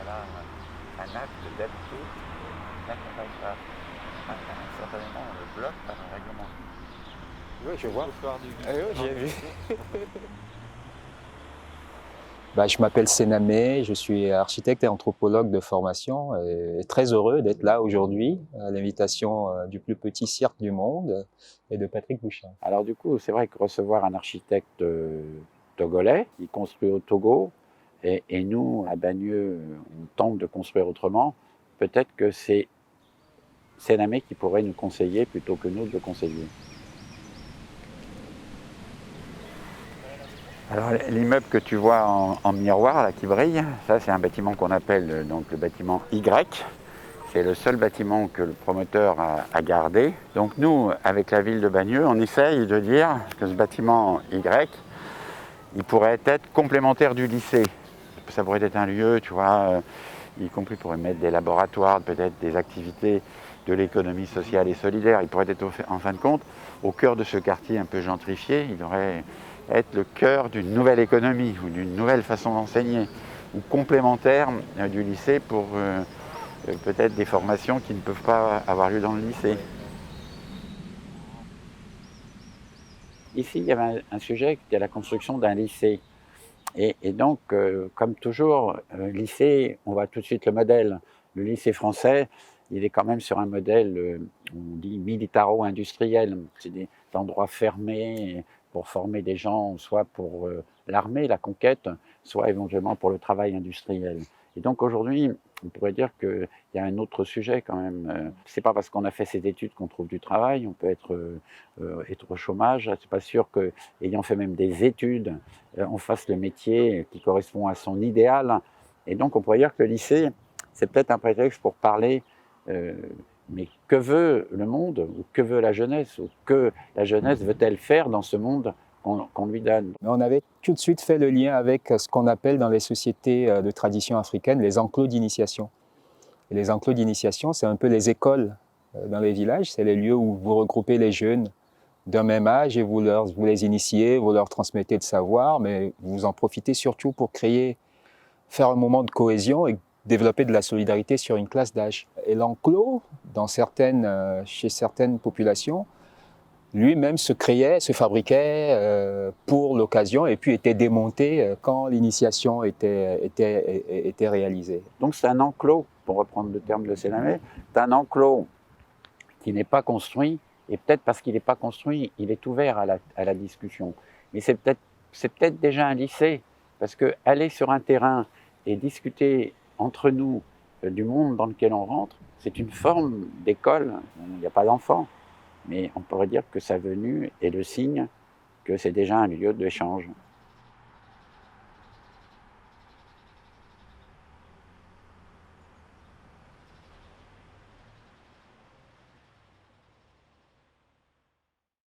voilà, un acte d'habiter n'accompagne pas instantanément le bloc par un règlement. Oui, je vois. Trottoir du Ah oui, j'ai vu. lycée. Je m'appelle Sénamé, je suis architecte et anthropologue de formation et très heureux d'être là aujourd'hui à l'invitation du plus petit cirque du monde et de Patrick Bouchard. Alors du coup, c'est vrai que recevoir un architecte togolais qui construit au Togo, et nous, à Bagneux, on tente de construire autrement, peut-être que c'est Sénamé qui pourrait nous conseiller plutôt que nous de le conseiller. Alors l'immeuble que tu vois en miroir, là, qui brille, ça c'est un bâtiment qu'on appelle donc le bâtiment Y. C'est le seul bâtiment que le promoteur a gardé. Donc nous, avec la ville de Bagneux, on essaye de dire que ce bâtiment Y, il pourrait être complémentaire du lycée. Ça pourrait être un lieu, tu vois, y compris pour y mettre des laboratoires, peut-être des activités de l'économie sociale et solidaire. Il pourrait être en fin de compte au cœur de ce quartier un peu gentrifié. Il devrait être le cœur d'une nouvelle économie ou d'une nouvelle façon d'enseigner, ou complémentaire du lycée pour peut-être des formations qui ne peuvent pas avoir lieu dans le lycée. Ici, il y avait un sujet qui était la construction d'un lycée. Et donc, comme toujours, lycée, on voit tout de suite le modèle. Le lycée français, il est quand même sur un modèle, on dit militaro-industriel. C'est des endroits fermés pour former des gens, soit pour l'armée, la conquête, soit éventuellement pour le travail industriel. Et donc aujourd'hui, on pourrait dire qu'il y a un autre sujet quand même. C'est pas parce qu'on a fait ces études qu'on trouve du travail. On peut être au chômage. C'est pas sûr qu'ayant fait même des études, on fasse le métier qui correspond à son idéal. Et donc on pourrait dire que le lycée, c'est peut-être un prétexte pour parler, mais que veut le monde, ou que veut la jeunesse, ou que la jeunesse veut-elle faire dans ce monde qu'on lui donne. Mais on avait tout de suite fait le lien avec ce qu'on appelle dans les sociétés de tradition africaine les enclos d'initiation. Et les enclos d'initiation, c'est un peu les écoles dans les villages, c'est les lieux où vous regroupez les jeunes d'un même âge et vous les initiez, vous leur transmettez le savoir, mais vous en profitez surtout pour faire un moment de cohésion et développer de la solidarité sur une classe d'âge. Et l'enclos, chez certaines populations, lui-même se créait, se fabriquait pour l'occasion et puis était démonté quand l'initiation était réalisée. Donc c'est un enclos, pour reprendre le terme de Sénamé, c'est un enclos qui n'est pas construit, et peut-être parce qu'il n'est pas construit, il est ouvert à la discussion. Mais c'est peut-être déjà un lycée, parce qu'aller sur un terrain et discuter entre nous du monde dans lequel on rentre, c'est une forme d'école. Il n'y a pas d'enfants, mais on pourrait dire que sa venue est le signe que c'est déjà un lieu d'échange.